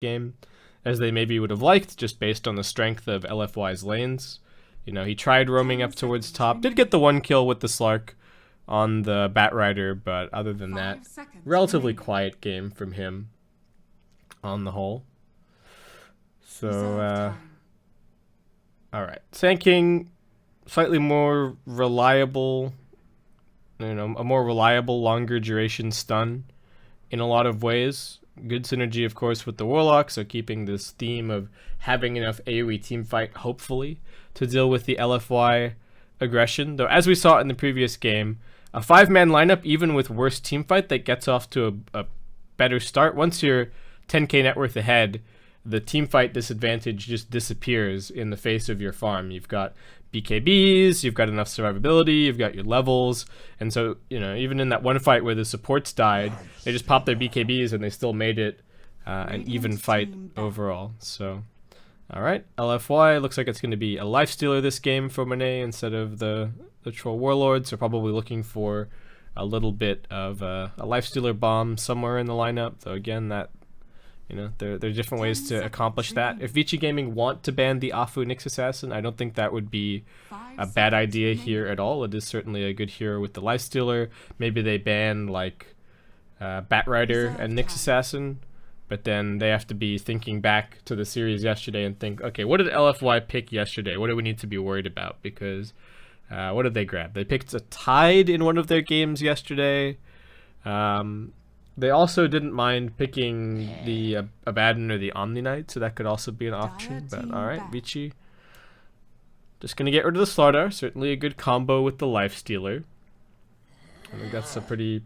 game as they maybe would have liked, just based on the strength of LFY's lanes. You know, he tried roaming up towards top, did get the 1 kill with the Slark on the Batrider, but other than that, relatively quiet game from him on the whole. So, alright. Sand King, slightly more reliable, you know, a more reliable, longer duration stun in a lot of ways. Good synergy, of course, with the Warlock, so keeping this theme of having enough AoE teamfight, hopefully, to deal with the LFY aggression. Though, as we saw in the previous game, a 5-man lineup, even with worse teamfight, that gets off to a better start. Once you're 10k net worth ahead, the teamfight disadvantage just disappears in the face of your farm. You've got BKBs, you've got enough survivability, you've got your levels, and so, you know, even in that one fight where the supports died, they just popped their BKBs and they still made it an even fight overall. So, alright, LFY, looks like it's going to be a lifestealer this game for Monet instead of the Troll Warlord, so probably looking for a little bit of a lifestealer bomb somewhere in the lineup, though again, that, you know, there are different ways to accomplish that. If Vici Gaming want to ban the Afu Nyx Assassin, I don't think that would be a bad idea here at all. It is certainly a good hero with the Lifestealer. Maybe they ban, like, Batrider and Nyx Assassin, but then they have to be thinking back to the series yesterday and think, okay, what did LFY pick yesterday? What do we need to be worried about? Because, what did they grab? They picked a Tide in one of their games yesterday. They also didn't mind picking the Abaddon or the Omni Knight, so that could also be an option. But alright, Vici. Just gonna get rid of the Slardar. Certainly a good combo with the Lifestealer. I think that's a pretty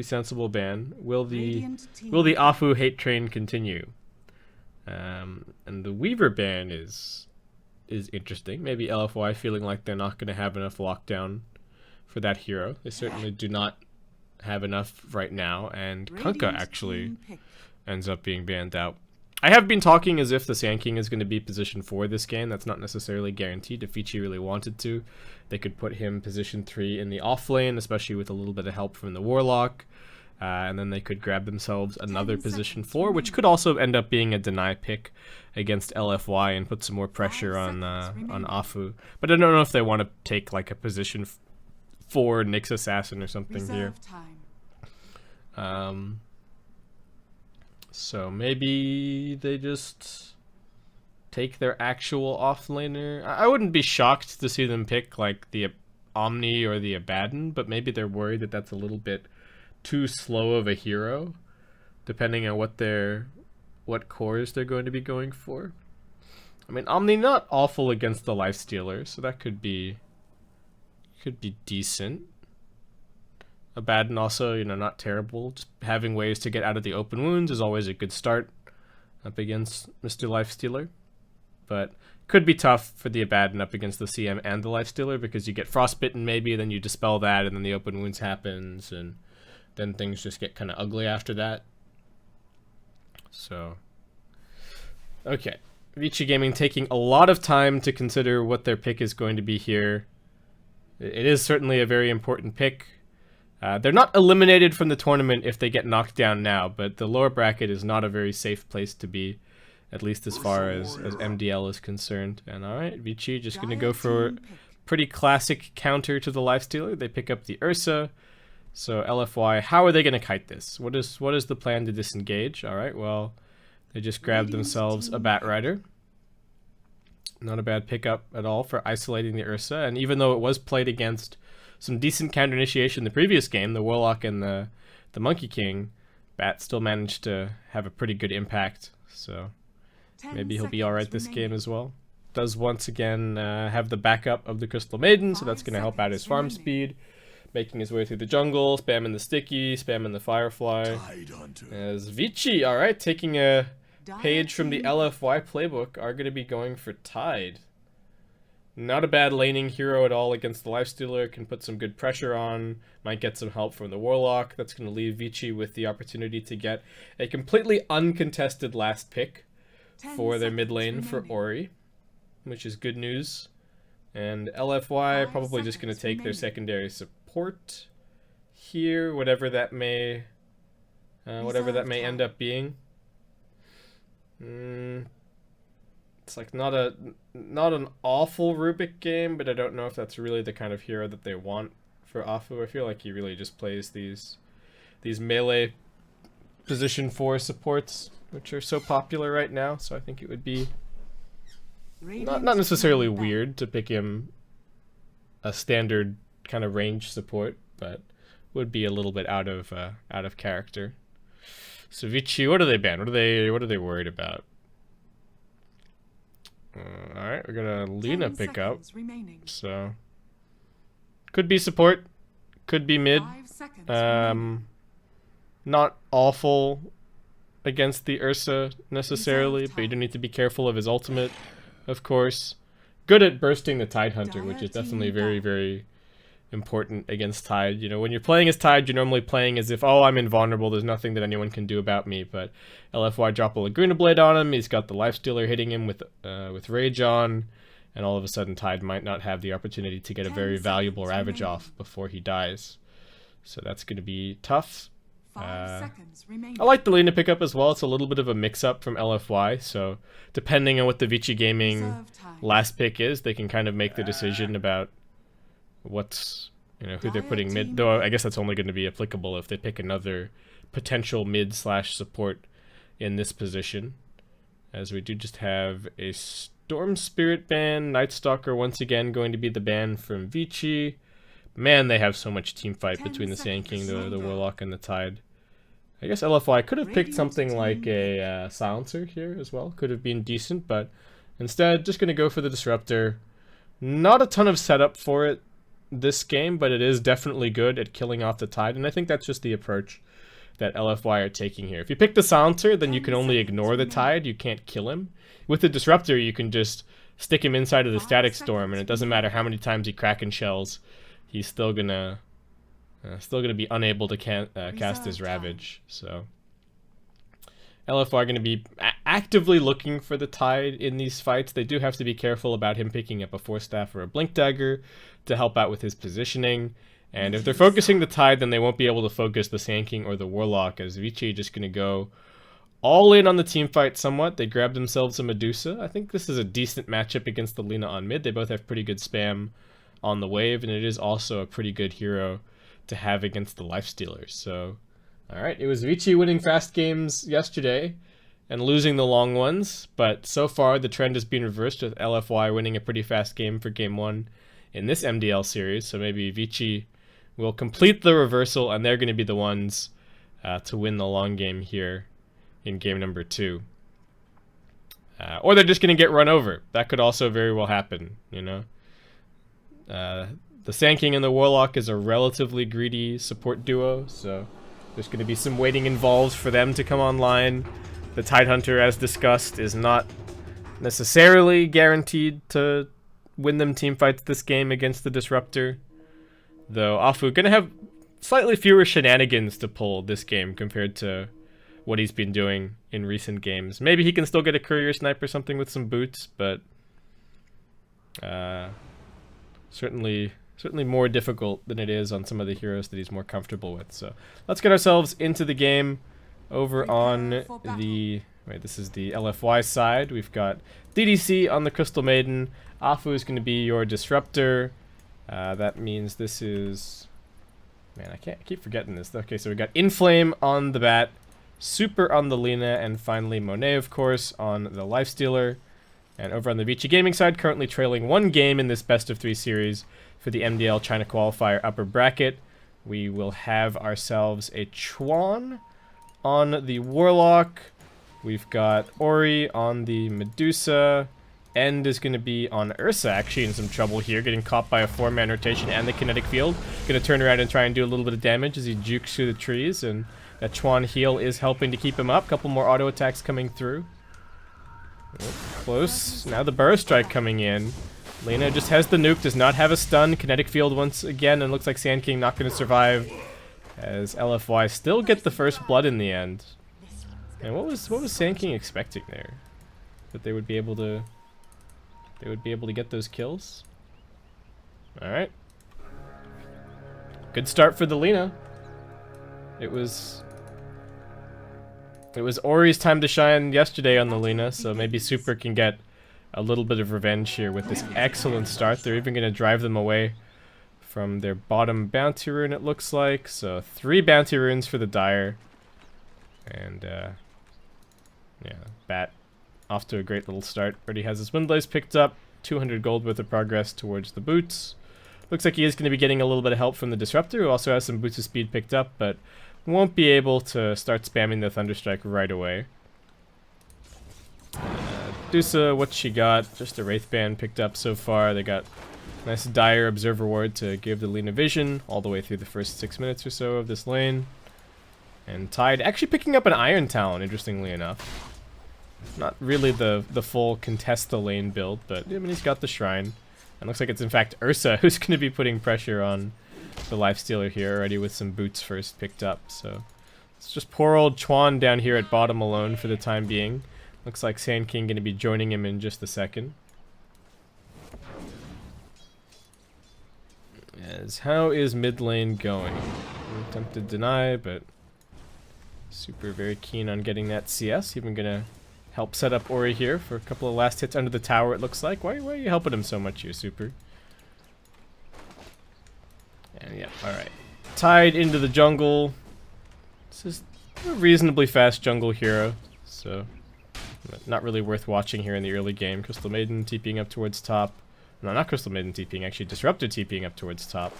sensible ban. Will the Afu hate train continue? And the Weaver ban is interesting. Maybe LFY feeling like they're not gonna have enough lockdown for that hero. They certainly do not have enough right now, and Kunkka actually ends up being banned out. I have been talking as if the Sand King is going to be position 4 this game. That's not necessarily guaranteed. If Vici really wanted to, they could put him position 3 in the off lane, especially with a little bit of help from the Warlock, and then they could grab themselves another position 4, which could also end up being a deny pick against LFY and put some more pressure on Afu. But I don't know if they want to take like a position 4 Nyx Assassin or something here. So maybe they just take their actual offlaner. I wouldn't be shocked to see them pick like the Omni or the Abaddon, but maybe they're worried that that's a little bit too slow of a hero, depending on what cores they're going to be going for. I mean, Omni not awful against the Lifestealer, so that could be decent. Abaddon also, you know, not terrible. Just having ways to get out of the open wounds is always a good start up against Mr. Lifestealer. But could be tough for the Abaddon up against the CM and the Lifestealer, because you get frostbitten maybe, then you dispel that, and then the open wounds happens, and then things just get kind of ugly after that. So, okay. Vici Gaming taking a lot of time to consider what their pick is going to be here. It is certainly a very important pick. They're not eliminated from the tournament if they get knocked down now, but the lower bracket is not a very safe place to be, at least as far as MDL is concerned. And alright, Vici just going to go for pretty classic counter to the Lifestealer. They pick up the Ursa. So LFY, how are they going to kite this? What is the plan to disengage? Alright, well, they just grabbed themselves a Batrider. Not a bad pickup at all for isolating the Ursa, and even though it was played against some decent counter initiation in the previous game, the Warlock and the Monkey King, Bat still managed to have a pretty good impact, so maybe he'll be alright this game as well. Does once again have the backup of the Crystal Maiden, so that's going to help out his farm speed, making his way through the jungle, spamming the Sticky, spamming the Firefly. As Vici, alright, taking a page from the LFY playbook, are going to be going for Tide. Not a bad laning hero at all against the Lifestealer, can put some good pressure on, might get some help from the Warlock. That's going to leave Vici with the opportunity to get a completely uncontested last pick for their mid lane for Ori, which is good news. And LFY probably just going to take their secondary support here, whatever that may end up being. It's like not an awful Rubik game, but I don't know if that's really the kind of hero that they want for Afu. I feel like he really just plays these melee position 4 supports, which are so popular right now. So I think it would be not necessarily weird to pick him a standard kind of range support, but would be a little bit out of character. So Vici, what do they ban? What are they worried about? All right, we're gonna Lina pick up. So could be support, could be mid. Not awful against the Ursa necessarily, but you do need to be careful of his ultimate, of course. Good at bursting the Tide Hunter, which is definitely very, very important against Tide. You know, when you're playing as Tide, you're normally playing as if, oh, I'm invulnerable, there's nothing that anyone can do about me. But LFY drop a Laguna Blade on him, he's got the Lifestealer hitting him with Rage on, and all of a sudden Tide might not have the opportunity to get a very valuable Ravage off before he dies. So that's going to be tough. I like the Lina pickup as well. It's a little bit of a mix-up from LFY, so depending on what the Vici Gaming last pick is, they can kind of make the decision about what's, you know, who they're putting mid. Though I guess that's only going to be applicable if they pick another potential mid/support in this position, as we do just have a Storm Spirit ban. Night Stalker once again going to be the ban from Vici. Man, they have so much team fight between the Sand King, the Warlock, and the Tide. I guess LFY could have picked something like a Silencer here as well. Could have been decent, but instead, just going to go for the Disruptor. Not a ton of setup for it this game, but it is definitely good at killing off the Tide, and I think that's just the approach that LFY are taking here. If you pick the Silencer, then you can only ignore the Tide. You can't kill him. With the Disruptor, you can just stick him inside of the Static Storm, and it doesn't matter how many times he Kraken shells. He's still gonna be unable to cast his Ravage. So LFY are gonna be actively looking for the Tide in these fights. They do have to be careful about him picking up a Force Staff or a Blink Dagger to help out with his positioning. And if they're focusing the Tide, then they won't be able to focus the Sand King or the Warlock, as Vici just gonna go all in on the team fight somewhat. They grab themselves a Medusa. I think this is a decent matchup against the Lina on mid. They both have pretty good spam on the wave, and it is also a pretty good hero to have against the Lifestealers. So, alright, it was Vici winning fast games yesterday and losing the long ones, but so far the trend has been reversed with LFY winning a pretty fast game for game 1 in this MDL series. So maybe Vici will complete the reversal, and they're going to be the ones to win the long game here in game number 2. Or they're just going to get run over. That could also very well happen, you know. The Sand King and the Warlock is a relatively greedy support duo, so there's going to be some waiting involved for them to come online. The Tide Hunter, as discussed, is not necessarily guaranteed to win them teamfights this game against the Disruptor, though Afu going to have slightly fewer shenanigans to pull this game compared to what he's been doing in recent games. Maybe he can still get a Courier Snipe or something with some boots, but certainly more difficult than it is on some of the heroes that he's more comfortable with. So let's get ourselves into the game over on the... Wait, this is the LFY side. We've got DDC on the Crystal Maiden. Afu is going to be your Disruptor. That means this is... Man, I keep forgetting this. Okay, so we got Inflame on the Bat, Super on the Lina, and finally Monet, of course, on the Lifestealer. And over on the Vici Gaming side, currently trailing 1 game in this best of 3 series for the MDL China Qualifier upper bracket. We will have ourselves a Chuan on the Warlock. We've got Ori on the Medusa. End is going to be on Ursa, actually in some trouble here, getting caught by a 4-man rotation and the kinetic field. Going to turn around and try and do a little bit of damage as he jukes through the trees, and that Chuan heal is helping to keep him up. Couple more auto attacks coming through. Close. Now the Burrow Strike coming in. Lina just has the nuke, does not have a stun. Kinetic field once again, and looks like Sand King not going to survive, as LFY still get the first blood in the end. And what was Sand King expecting there? That they would be able to get those kills? Alright. Good start for the Lina. It was It was Ori's time to shine yesterday on the Lina, so maybe Super can get a little bit of revenge here with this excellent start. They're even going to drive them away from their bottom bounty rune, it looks like. So 3 bounty runes for the Dire. And, yeah, Bat off to a great little start. Already has his Windlace picked up. 200 gold worth of progress towards the boots. Looks like he is going to be getting a little bit of help from the Disruptor, who also has some boots of speed picked up, but won't be able to start spamming the Thunderstrike right away. Dusa, what she got? Just a Wraith Band picked up so far. They got a nice Dire Observer Ward to give the Lina vision all the way through the first 6 minutes or so of this lane. And Tide actually picking up an Iron Talon, interestingly enough. Not really the full contest the lane build, but I mean, he's got the Shrine. And looks like it's in fact Ursa who's going to be putting pressure on the Lifestealer here already with some boots first picked up. So it's just poor old Chuan down here at bottom alone for the time being. Looks like Sand King going to be joining him in just a second. As how is mid lane going? Attempted deny, but Super very keen on getting that CS. Even going to help set up Ori here for a couple of last hits under the tower, it looks like. Why are you helping him so much here, Super? And yeah, alright. Tide into the jungle. This is a reasonably fast jungle hero, so not really worth watching here in the early game. Crystal Maiden TPing up towards top. No, not Crystal Maiden TPing, actually Disruptor TPing up towards top.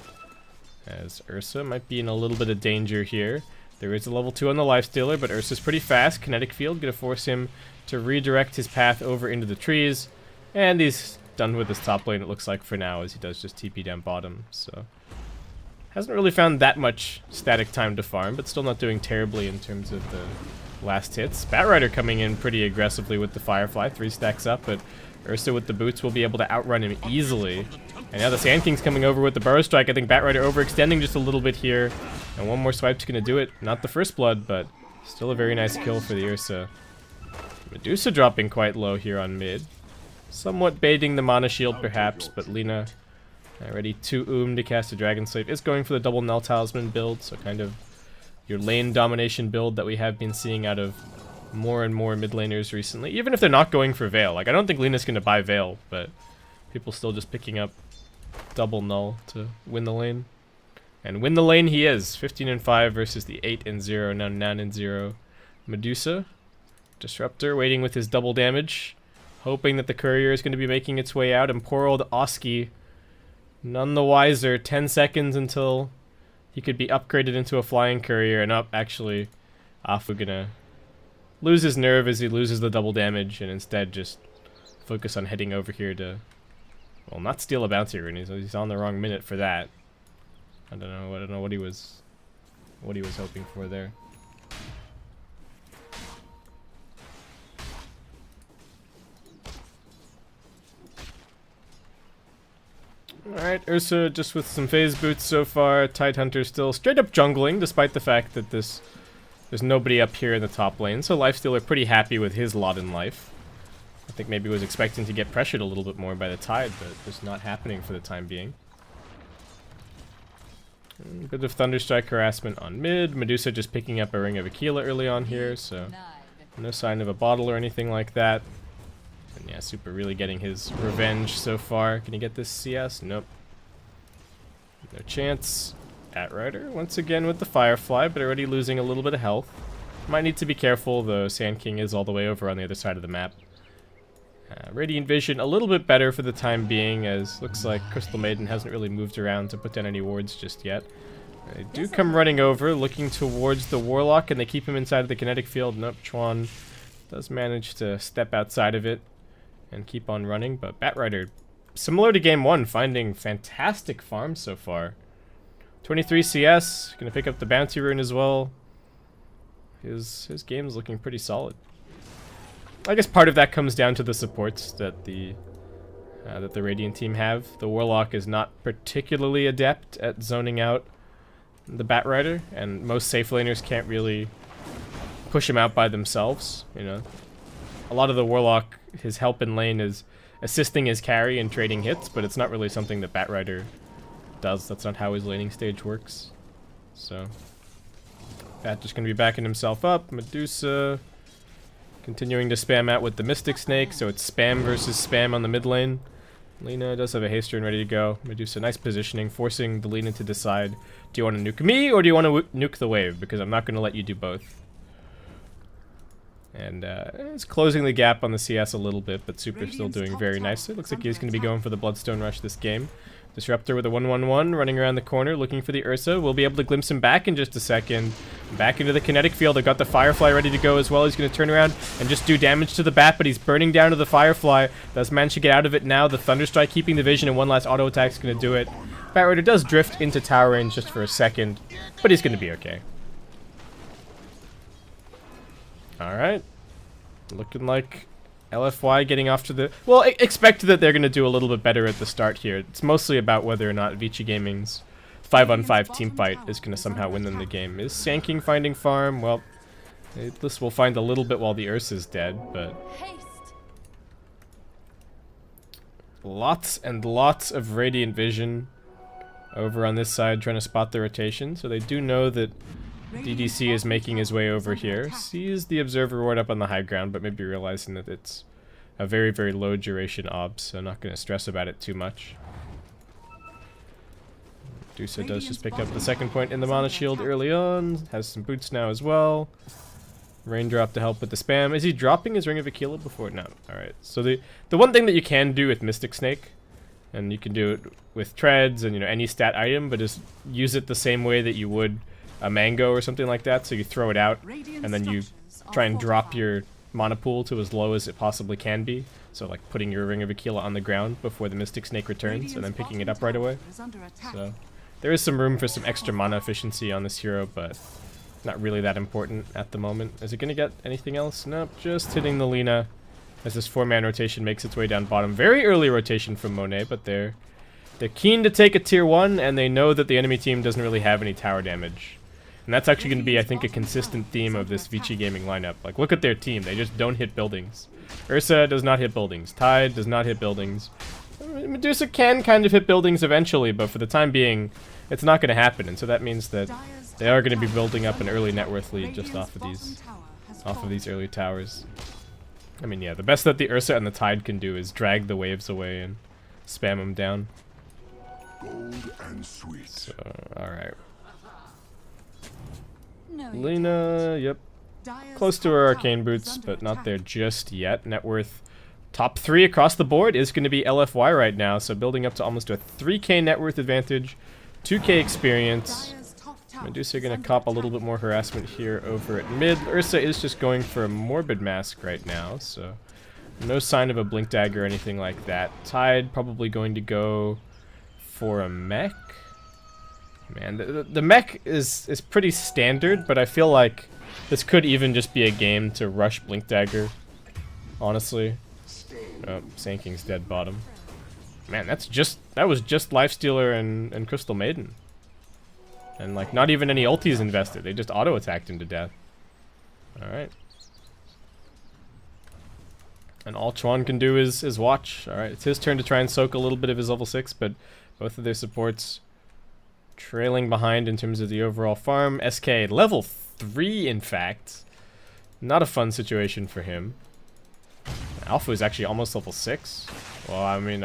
As Ursa might be in a little bit of danger here. There is a level 2 on the Lifestealer, but Ursa's pretty fast. Kinetic Field gonna force him to redirect his path over into the trees. And he's done with his top lane, it looks like, for now, as he does just TP down bottom. So hasn't really found that much static time to farm, but still not doing terribly in terms of the last hits. Batrider coming in pretty aggressively with the Firefly, 3 stacks up, but Ursa with the boots will be able to outrun him easily. And now the Sand King's coming over with the Burrow Strike. I think Batrider overextending just a little bit here. And one more swipe's going to do it. Not the first blood, but still a very nice kill for the Ursa. Medusa dropping quite low here on mid. Somewhat baiting the mana shield perhaps, but Lina ready to to cast a Dragon Slave. Is going for the double Null Talisman build, so kind of your lane domination build that we have been seeing out of more and more mid laners recently. Even if they're not going for Veil. Like, I don't think Lina's going to buy Veil, but people still just picking up double Null to win the lane. And win the lane he is. 15-5 versus the 8-0, now 9-0 Medusa. Disruptor waiting with his double damage. Hoping that the courier is going to be making its way out. And poor old Oski, none the wiser. 10 seconds until he could be upgraded into a flying courier. And up, actually, Afu gonna lose his nerve as he loses the double damage. And instead just focus on heading over here to, well, not steal a bounty rune. He's on the wrong minute for that. I don't know what he was hoping for there. Alright, Ursa just with some phase boots so far. Tidehunter still straight up jungling, despite the fact that there's nobody up here in the top lane. So Lifestealer pretty happy with his lot in life. I think maybe was expecting to get pressured a little bit more by the Tide, but it's not happening for the time being. A bit of Thunderstrike harassment on mid. Medusa just picking up a Ring of Aquila early on here, so no sign of a bottle or anything like that. And yeah, Super really getting his revenge so far. Can he get this CS? Nope. No chance. Batrider once again with the Firefly, but already losing a little bit of health. Might need to be careful, though Sand King is all the way over on the other side of the map. Radiant Vision a little bit better for the time being, as looks like Crystal Maiden hasn't really moved around to put down any wards just yet. They do come running over, looking towards the Warlock, and they keep him inside of the kinetic field. Nope, Chuan does manage to step outside of it and keep on running, but Batrider, similar to game 1, finding fantastic farms so far. 23 CS, gonna pick up the bounty rune as well. His game's looking pretty solid. I guess part of that comes down to the supports that the Radiant team have. The Warlock is not particularly adept at zoning out the Batrider, and most safe laners can't really push him out by themselves. You know, a lot of the Warlock, his help in lane is assisting his carry and trading hits, but it's not really something that Batrider does. That's not how his laning stage works. So Bat just going to be backing himself up. Medusa continuing to spam out with the Mystic Snake, so it's spam versus spam on the mid lane. Lina does have a haste turn ready to go. Medusa, nice positioning, forcing the Lina to decide, do you want to nuke me or do you want to nuke the wave? Because I'm not going to let you do both. And it's closing the gap on the CS a little bit, but Super's still doing very nicely. Looks like he's going to be going for the Bloodstone Rush this game. Disruptor with a 1-1-1 running around the corner looking for the Ursa. We'll be able to glimpse him back in just a second. Back into the kinetic field. I've got the Firefly ready to go as well. He's going to turn around and just do damage to the bat, but he's burning down to the Firefly. Does manage to get out of it now. The Thunderstrike keeping the vision, and one last auto attack is going to do it. Bat Rider does drift into tower range just for a second, but he's going to be okay. Alright. Looking like LFY getting off to the... Well, expect that they're going to do a little bit better at the start here. It's mostly about whether or not Vici Gaming's 5-on-5 team fight is going to somehow win them the game. Is Sand King finding farm? Well, this will find a little bit while the Ursa's dead, but... Lots and lots of Radiant Vision over on this side trying to spot the rotation, so they do know that DDC is making his way over here. Sees the Observer Ward up on the high ground, but maybe realizing that it's a very, very low duration ob, so not going to stress about it too much. Medusa does just pick up the second point in the Mana Shield early on. Has some boots now as well. Raindrop to help with the spam. Is he dropping his Ring of Aquila before? No. Alright, so the one thing that you can do with Mystic Snake, and you can do it with treads and any stat item, but just use it the same way that you would a mango or something like that, so you throw it out and then you try and drop your mana pool to as low as it possibly can be, so like putting your Ring of Aquila on the ground before the Mystic Snake returns and then picking it up right away. So there is some room for some extra mana efficiency on this hero, but not really that important at the moment. Is it going to get anything else? Nope, just hitting the Lina as this 4-man rotation makes its way down bottom. Very early rotation from Monet, but they're keen to take a tier 1, and they know that the enemy team doesn't really have any tower damage. And that's actually going to be, I think, a consistent theme of this Vici Gaming lineup. Like, look at their team. They just don't hit buildings. Ursa does not hit buildings. Tide does not hit buildings. Medusa can kind of hit buildings eventually, but for the time being, it's not going to happen. And so that means that they are going to be building up an early net worth lead just off of these early towers. I mean, yeah, the best that the Ursa and the Tide can do is drag the waves away and spam them down. Gold and sweet. So, alright. Lina, yep. Close to her arcane boots, but not there just yet. Net worth top 3 across the board is going to be LFY right now, so building up to almost a 3k net worth advantage, 2k experience. Medusa going to cop a little bit more harassment here over at mid. Ursa is just going for a Morbid Mask right now, so no sign of a Blink Dagger or anything like that. Tide probably going to go for a mech. Man, the mech is pretty standard, but I feel like this could even just be a game to rush Blink Dagger, honestly. Oh, Sand King's dead bottom. Man, that was just Lifestealer and Crystal Maiden. And like not even any ultis invested, they just auto attacked him to death. Alright. And all Chuan can do is watch. Alright, it's his turn to try and soak a little bit of his level 6, but both of their supports trailing behind in terms of the overall farm. SK level 3, in fact. Not a fun situation for him. Alpha is actually almost level 6. Well, I mean,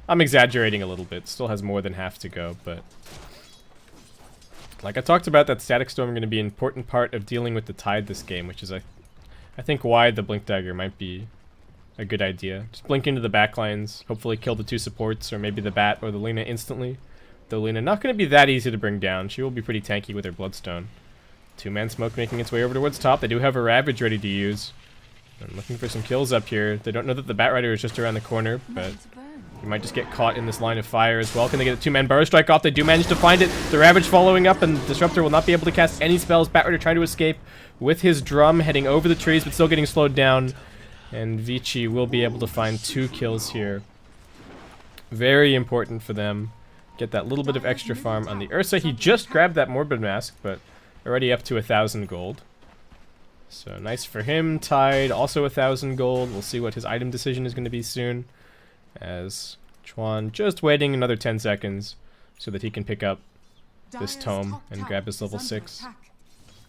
I'm exaggerating a little bit. Still has more than half to go, but like I talked about, that Static Storm going to be an important part of dealing with the Tide this game, which is I think why the Blink Dagger might be a good idea. Just blink into the backlines, hopefully kill the 2 supports, or maybe the Bat or the Lina instantly. The Lina not going to be that easy to bring down. She will be pretty tanky with her Bloodstone. 2-man smoke making its way over towards top. They do have a Ravage ready to use. I'm looking for some kills up here. They don't know that the Bat Rider is just around the corner, but he might just get caught in this line of fire as well. Can they get a 2-man Burrow Strike off? They do manage to find it. The Ravage following up, and Disruptor will not be able to cast any spells. Bat Rider trying to escape with his drum, heading over the trees, but still getting slowed down. And Vici will be able to find 2 kills here. Very important for them. Get that little bit of extra farm on the Ursa. He just grabbed that Morbid Mask, but already up to 1,000 gold. So nice for him. Tide, also 1,000 gold. We'll see what his item decision is going to be soon. As Chuan just waiting another 10 seconds so that he can pick up this tome and grab his level 6.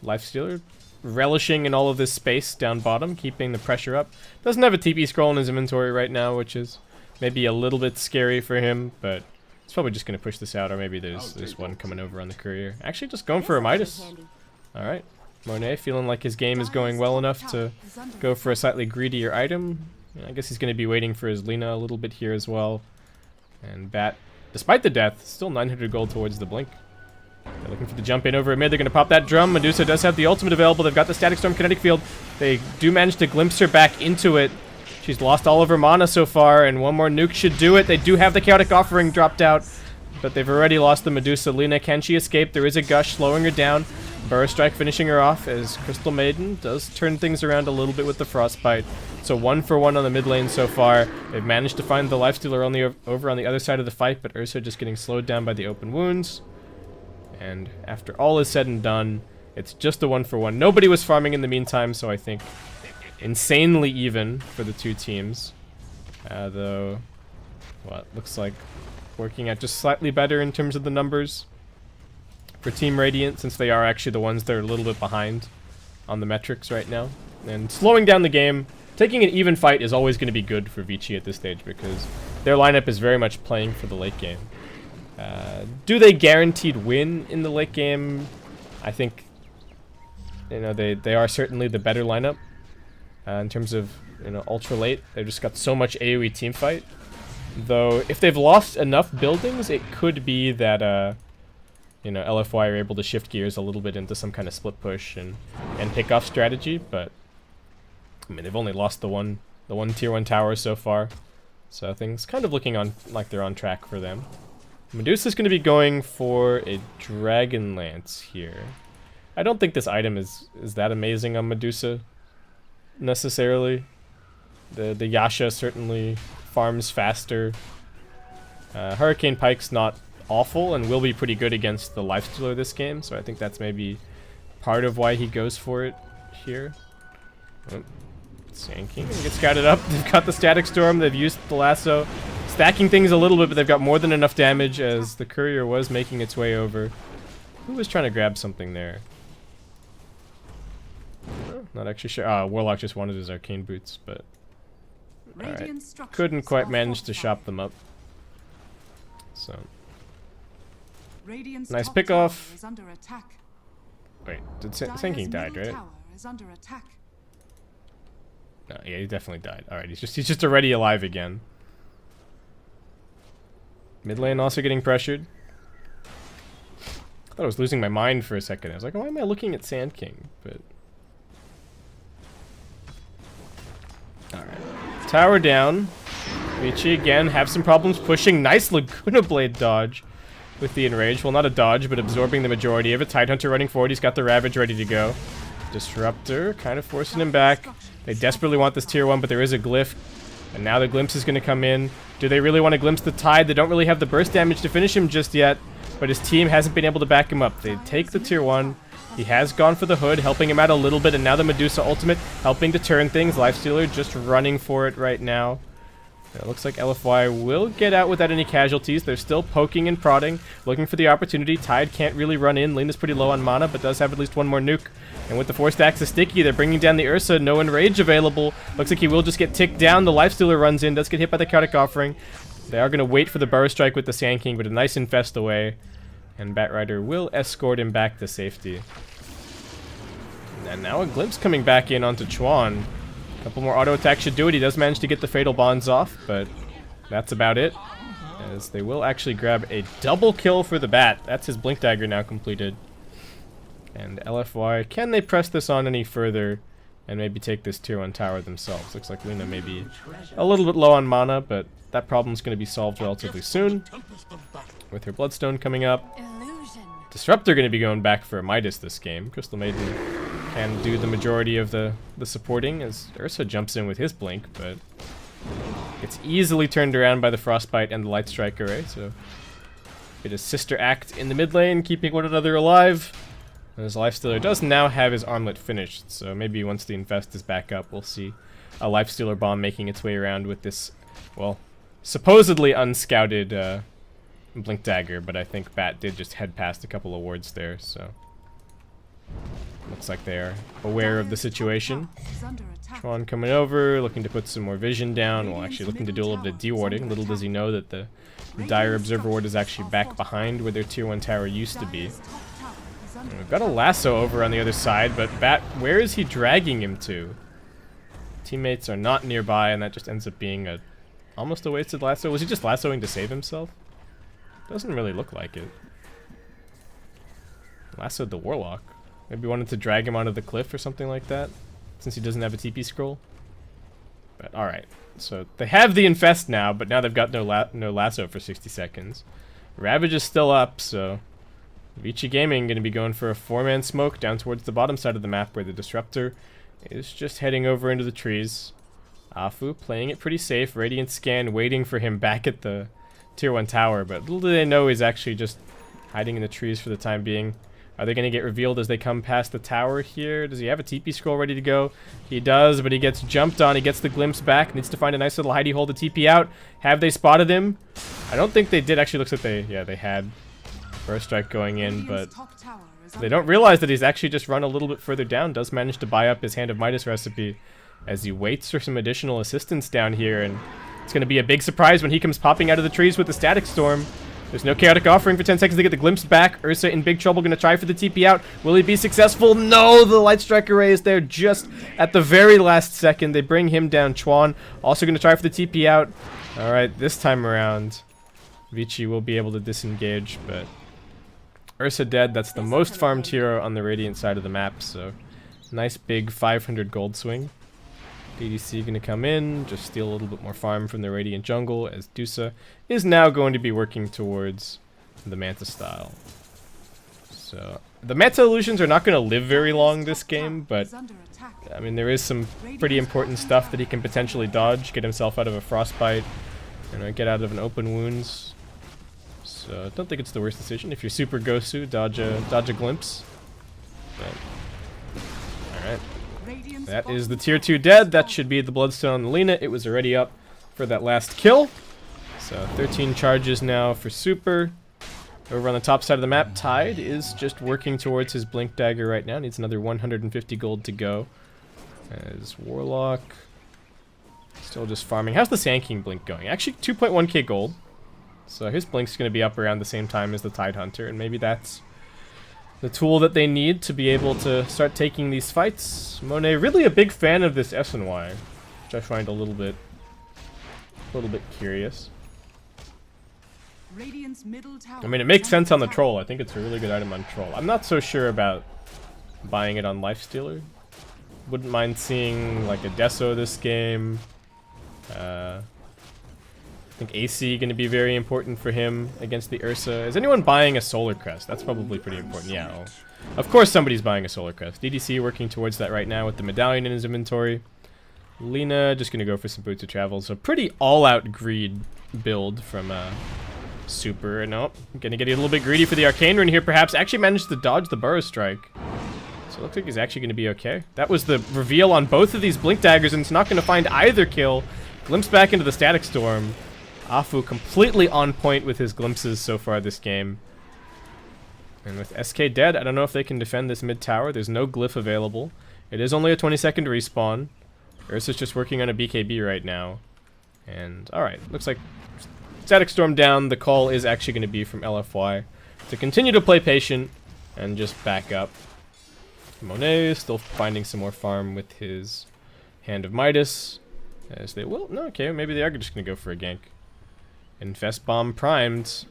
Lifestealer relishing in all of this space down bottom, keeping the pressure up. Doesn't have a TP scroll in his inventory right now, which is maybe a little bit scary for him, but he's probably just going to push this out, or maybe there's one coming over on the courier. Actually, just going for a Midas. Alright, Monet feeling like his game is going well enough to go for a slightly greedier item. I guess he's going to be waiting for his Lina a little bit here as well. And Bat, despite the death, still 900 gold towards the Blink. They're looking for the jump in over mid. They're going to pop that drum. Medusa does have the ultimate available. They've got the Static Storm Kinetic Field. They do manage to glimpse her back into it. She's lost all of her mana so far, and one more nuke should do it. They do have the Chaotic Offering dropped out, but they've already lost the Medusa. Lina, can she escape? There is a Gush slowing her down. Burrow Strike finishing her off as Crystal Maiden does turn things around a little bit with the Frostbite. So 1 for 1 on the mid lane so far. They've managed to find the Lifestealer over on the other side of the fight, but Ursa just getting slowed down by the open wounds. And after all is said and done, it's just a 1 for 1. Nobody was farming in the meantime, so I think insanely even for the two teams. Though, well, it looks like working out just slightly better in terms of the numbers for Team Radiant, since they are actually the ones that are a little bit behind on the metrics right now. And slowing down the game, taking an even fight is always going to be good for Vici at this stage, because their lineup is very much playing for the late game. Do they guaranteed win in the late game? I think, you know, they are certainly the better lineup in terms of, you know, ultra late. They've just got so much AoE team fight. Though if they've lost enough buildings, it could be that you know, LFY are able to shift gears a little bit into some kind of split push and pick off strategy. But I mean, they've only lost the one tier 1 tower so far, so things kind of looking on like they're on track for them. Medusa's going to be going for a Dragon Lance here. I don't think this item is that amazing on Medusa necessarily. The Yasha certainly farms faster. Hurricane Pike's not awful and will be pretty good against the Lifestealer this game, so I think that's maybe part of why he goes for it here. Oh, Sand King gets scouted up. They've got the Static Storm. They've used the lasso, stacking things a little bit, but they've got more than enough damage as the courier was making its way over. Who was trying to grab something there? Oh, not actually sure. Warlock just wanted his arcane boots, but alright. Couldn't quite manage to shop them up. So nice pick off. Wait, did Sand King died, right? No, yeah, he definitely died. Alright, he's just already alive again. Mid lane also getting pressured. I thought I was losing my mind for a second. I was like, why am I looking at Sand King? But alright. Tower down. Vici again have some problems pushing. Nice Laguna Blade dodge with the Enrage. Well, not a dodge, but absorbing the majority of it. Tidehunter running forward. He's got the Ravage ready to go. Disruptor kind of forcing him back. They desperately want this tier 1, but there is a glyph. And now the glimpse is going to come in. Do they really want to glimpse the Tide? They don't really have the burst damage to finish him just yet, but his team hasn't been able to back him up. They take the tier 1. He has gone for the Hood, helping him out a little bit, and now the Medusa ultimate helping to turn things. Lifestealer just running for it right now. It looks like LFY will get out without any casualties. They're still poking and prodding, looking for the opportunity. Tide can't really run in. Lena's pretty low on mana, but does have at least one more nuke. And with the 4 stacks of Sticky, they're bringing down the Ursa. No Enrage available. Looks like he will just get ticked down. The Lifestealer runs in, does get hit by the Chaotic Offering. They are going to wait for the Burrow Strike with the Sand King, but a nice infest away. And Batrider will escort him back to safety. And now a glimpse coming back in onto Chuan. A couple more auto attacks should do it. He does manage to get the Fatal Bonds off, but that's about it. As they will actually grab a double kill for the Bat. That's his Blink Dagger now completed. And LFY, can they press this on any further and maybe take this tier 1 tower themselves? Looks like Lina may be a little bit low on mana, but that problem's going to be solved relatively soon. With her Bloodstone coming up. Disruptor going to be going back for a Midas this game. Crystal Maiden can do the majority of the supporting as Ursa jumps in with his Blink, but gets easily turned around by the Frostbite and the Light Strike array. So it is Sister Act in the mid lane, keeping one another alive. And his Lifestealer does now have his armlet finished, so maybe once the infest is back up, we'll see a Lifestealer bomb making its way around with this, well, supposedly unscouted Blink Dagger, but I think Bat did just head past a couple of wards there, so Looks like they're aware of the situation. Chuan coming over, looking to put some more vision down. Well, actually looking to do a little bit of dewarding. Little does he know that the Dire Observer Ward is actually back behind where their tier 1 tower used to be. And we've got a lasso over on the other side, but Bat, where is he dragging him to? Teammates are not nearby, and that just ends up being almost a wasted lasso. Was he just lassoing to save himself? Doesn't really look like it. Lassoed the Warlock. Maybe wanted to drag him onto the cliff or something like that, since he doesn't have a TP scroll. But alright, so they have the Infest now, but now they've got no lasso for 60 seconds. Ravage is still up, so Vici Gaming going to be going for a 4-man smoke down towards the bottom side of the map where the Disruptor is just heading over into the trees. Afu playing it pretty safe. Radiant Scan waiting for him back at the tier 1 tower, but little do they know he's actually just hiding in the trees for the time being. Are they going to get revealed as they come past the tower here? Does he have a TP scroll ready to go? He does, but he gets jumped on. He gets the glimpse back. Needs to find a nice little hidey hole to TP out. Have they spotted him? I don't think they did. Actually, looks like they had Burst Strike going in, but they don't realize that he's actually just run a little bit further down. Does manage to buy up his Hand of Midas recipe as he waits for some additional assistance down here, and it's going to be a big surprise when he comes popping out of the trees with the Static Storm. There's no Chaotic Offering for 10 seconds to get the glimpse back. Ursa in big trouble, going to try for the TP out. Will he be successful? No, the Light Strike Array is there just at the very last second. They bring him down. Chuan also going to try for the TP out. Alright, this time around, Vici will be able to disengage, but Ursa dead. That's the most farmed hero on the Radiant side of the map, so nice big 500 gold swing. DDC going to come in, just steal a little bit more farm from the Radiant jungle, as Dusa is now going to be working towards the Manta style. So, the Manta illusions are not going to live very long this game, but I mean, there is some pretty important stuff that he can potentially dodge, get himself out of a frostbite, get out of an open wounds. So, I don't think it's the worst decision. If you're super Gosu, dodge a glimpse. Alright. That is the tier 2 dead. That should be the Bloodstone on the Lina. It was already up for that last kill. So 13 charges now for Super. Over on the top side of the map, Tide is just working towards his Blink Dagger right now. Needs another 150 gold to go. As Warlock still just farming. How's the Sand King Blink going? Actually 2.1k gold. So his Blink's going to be up around the same time as the Tide Hunter, and maybe that's the tool that they need to be able to start taking these fights. Monet, really a big fan of this S&Y, which I find a little bit curious. I mean, it makes sense on the Troll. I think it's a really good item on Troll. I'm not so sure about buying it on Lifestealer. Wouldn't mind seeing like a Deso this game. I think AC going to be very important for him against the Ursa. Is anyone buying a Solar Crest? That's probably pretty important. Yeah, well, of course somebody's buying a Solar Crest. DDC working towards that right now with the medallion in his inventory. Lina just going to go for some Boots of Travel. So pretty all-out greed build from Super. No, going to get a little bit greedy for the Arcane Rune here perhaps. Actually managed to dodge the Burrow Strike. So it looks like he's actually going to be okay. That was the reveal on both of these Blink Daggers, and it's not going to find either kill. Glimpse back into the Static Storm. Afu completely on point with his glimpses so far this game. And with SK dead, I don't know if they can defend this mid tower. There's no glyph available. It is only a 20-second respawn. Ursa's just working on a BKB right now. And alright, looks like Static Storm down. The call is actually going to be from LFY to continue to play patient and just back up. Monet is still finding some more farm with his Hand of Midas. As they will. No, okay, maybe they are just going to go for a gank. Infest Bomb primed.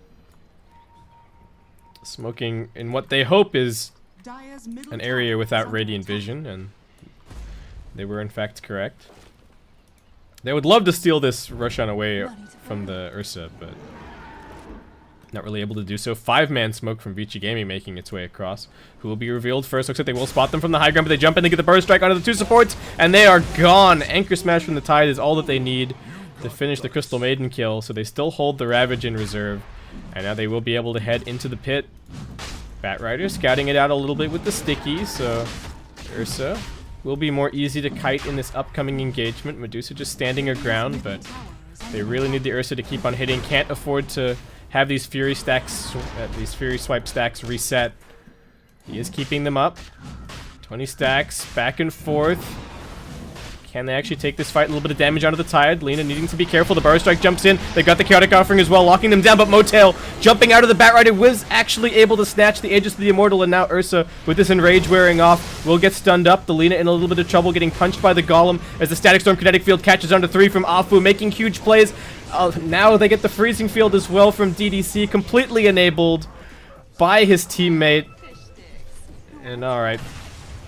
Smoking in what they hope is an area without Radiant Vision, and they were in fact correct. They would love to steal this Roshan away from the Ursa, but not really able to do so. 5-man smoke from Vici Gaming making its way across. Who will be revealed first? Looks like they will spot them from the high ground, but they jump in, they get the Burst Strike onto the 2 supports, and they are gone. Anchor Smash from the Tide is all that they need to finish the Crystal Maiden kill, so they still hold the Ravage in reserve, and now they will be able to head into the pit. Batrider scouting it out a little bit with the sticky, so Ursa will be more easy to kite in this upcoming engagement. Medusa just standing her ground, but they really need the Ursa to keep on hitting. Can't afford to have these Fury stacks, these Fury swipe stacks reset. He is keeping them up. 20 stacks, back and forth. Can they actually take this fight? A little bit of damage onto the Tide. Lina needing to be careful. The Burrow Strike jumps in. They got the Chaotic Offering as well, locking them down. But Motail jumping out of the Batrider was actually able to snatch the Aegis of the Immortal. And now Ursa, with this Enrage wearing off, will get stunned up. The Lina in a little bit of trouble, getting punched by the Golem as the Static Storm Kinetic Field catches onto 3 from Afu, making huge plays. Now they get the Freezing Field as well from DDC, completely enabled by his teammate. And alright.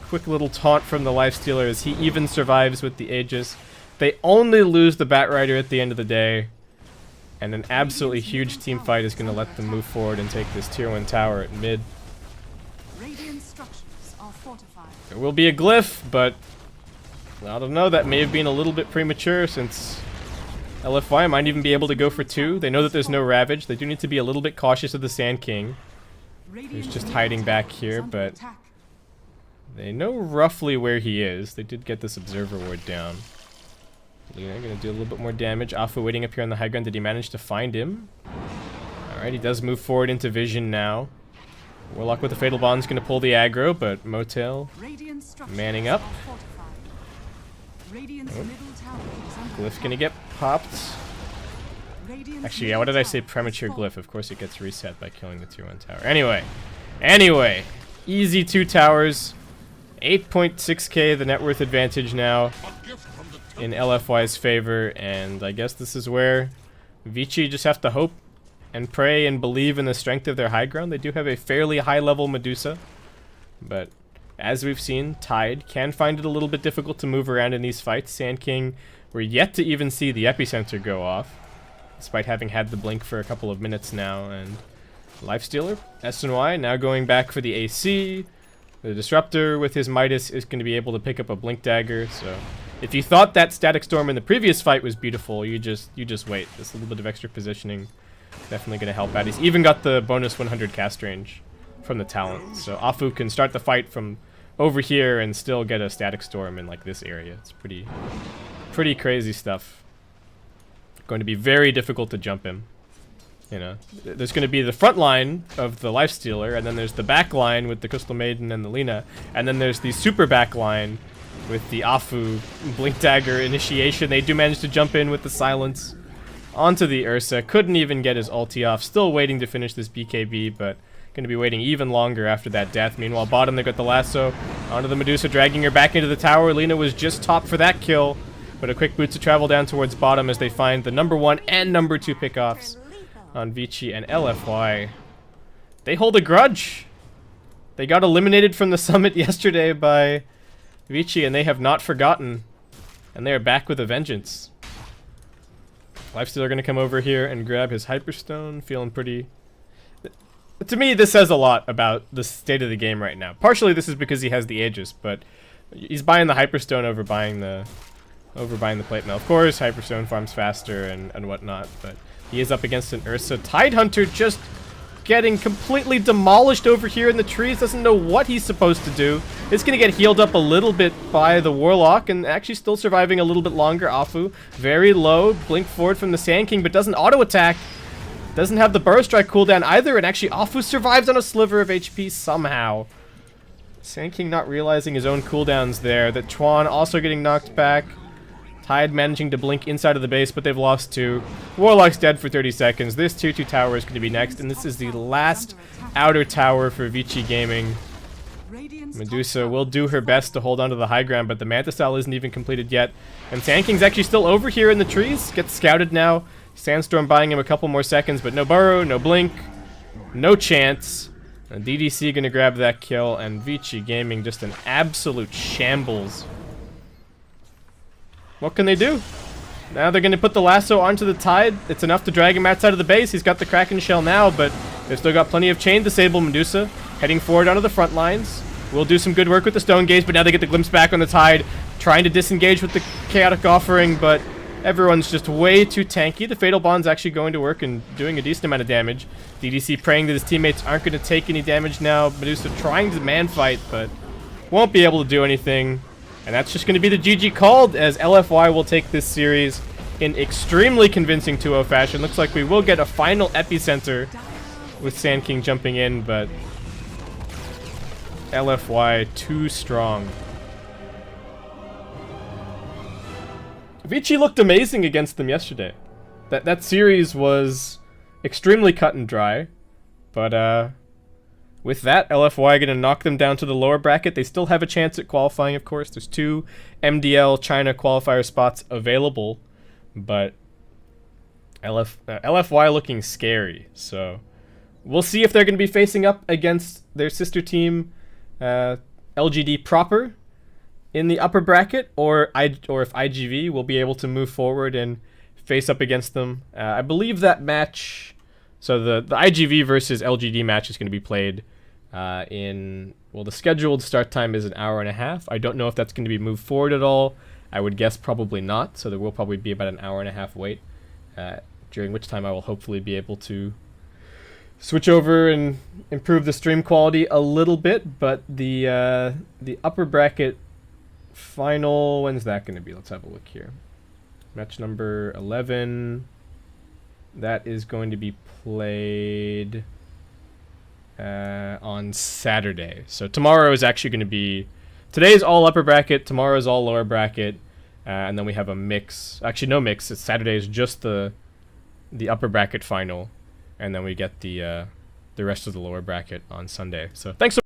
Quick little taunt from the Lifestealer as he even survives with the Aegis. They only lose the Batrider at the end of the day. And an absolutely huge team fight is going to let them move forward and take this tier 1 tower at mid. There will be a glyph, but I don't know, that may have been a little bit premature since LFY might even be able to go for 2. They know that there's no Ravage. They do need to be a little bit cautious of the Sand King, who's just hiding back here, but they know roughly where he is. They did get this Observer Ward down. Lina gonna do a little bit more damage. Afu waiting up here on the high ground. Did he manage to find him? Alright, he does move forward into vision now. Warlock with the Fatal Bond's gonna pull the aggro, but Motail manning up. Oh. Glyph's gonna get popped. Actually, yeah, what did I say? Premature Glyph. Of course it gets reset by killing the tier 1 tower. Anyway. Easy 2 towers. 8.6k the net worth advantage now in LFY's favor, and I guess this is where Vici just have to hope and pray and believe in the strength of their high ground. They do have a fairly high level Medusa, but as we've seen, Tide can find it a little bit difficult to move around in these fights. Sand King, we're yet to even see the epicenter go off, despite having had the blink for a couple of minutes now, and Lifestealer, SNY, now going back for the AC. The Disruptor with his Midas is going to be able to pick up a Blink Dagger, so if you thought that Static Storm in the previous fight was beautiful, you just wait. This little bit of extra positioning definitely going to help out. He's even got the bonus 100 cast range from the talent, so Afu can start the fight from over here and still get a Static Storm in like this area. It's pretty crazy stuff. Going to be very difficult to jump him. You know, there's going to be the front line of the Lifestealer, and then there's the back line with the Crystal Maiden and the Lina, and then there's the super back line with the Afu Blink Dagger initiation. They do manage to jump in with the silence onto the Ursa. Couldn't even get his ulti off. Still waiting to finish this BKB, but going to be waiting even longer after that death. Meanwhile, bottom, they got the lasso onto the Medusa, dragging her back into the tower. Lina was just top for that kill, but a quick boots to travel down towards bottom as they find the number 1 and number 2 pickoffs on Vici and LFY. They hold a grudge. They got eliminated from the summit yesterday by Vici, and they have not forgotten. And they are back with a vengeance. Lifestealer going to come over here and grab his Hyperstone, feeling pretty... To me, this says a lot about the state of the game right now. Partially, this is because he has the Aegis, but he's buying the Hyperstone over buying the plate mail. Of course, Hyperstone farms faster and whatnot, but he is up against an Ursa. Tidehunter just getting completely demolished over here in the trees. Doesn't know what he's supposed to do. It's going to get healed up a little bit by the Warlock, and actually still surviving a little bit longer. Afu, very low. Blink forward from the Sand King, but doesn't auto-attack. Doesn't have the Burrow Strike cooldown either, and actually Afu survives on a sliver of HP somehow. Sand King not realizing his own cooldowns there. That Chuan also getting knocked back. Tide managing to blink inside of the base, but they've lost 2. Warlock's dead for 30 seconds. This tier 2 tower is going to be next, and this is the last outer tower for Vici Gaming. Medusa will do her best to hold onto the high ground, but the Manta Style isn't even completed yet. And Sand King's actually still over here in the trees. Gets scouted now. Sandstorm buying him a couple more seconds, but no burrow, no blink, no chance. And DDC going to grab that kill, and Vici Gaming just an absolute shambles. What can they do? Now they're going to put the lasso onto the Tide. It's enough to drag him outside of the base. He's got the Kraken Shell now, but they've still got plenty of chain disable. Medusa heading forward onto the front lines. Will do some good work with the Stone Gaze, but now they get the glimpse back on the Tide. Trying to disengage with the Chaotic Offering, but everyone's just way too tanky. The Fatal Bond's actually going to work and doing a decent amount of damage. DDC praying that his teammates aren't going to take any damage now. Medusa trying to man fight, but won't be able to do anything. And that's just going to be the GG called, as LFY will take this series in extremely convincing 2-0 fashion. Looks like we will get a final epicenter with Sand King jumping in, but LFY too strong. Vici looked amazing against them yesterday. That series was extremely cut and dry, but with that, LFY gonna knock them down to the lower bracket. They still have a chance at qualifying, of course. There's 2 MDL China qualifier spots available, but LFY looking scary. So we'll see if they're gonna be facing up against their sister team, LGD proper, in the upper bracket, or if IGV will be able to move forward and face up against them. I believe that match, so the IGV versus LGD match is going to be played well, the scheduled start time is an hour and a half. I don't know if that's going to be moved forward at all. I would guess probably not, so there will probably be about an hour and a half wait, during which time I will hopefully be able to switch over and improve the stream quality a little bit. But the upper bracket final, when's that going to be? Let's have a look here. Match number 11. That is going to be played on Saturday. So tomorrow is actually going to be... Today's all upper bracket, tomorrow is all lower bracket, and then we have a mix. Actually, no mix. Saturday is just the upper bracket final, and then we get the rest of the lower bracket on Sunday. So thanks so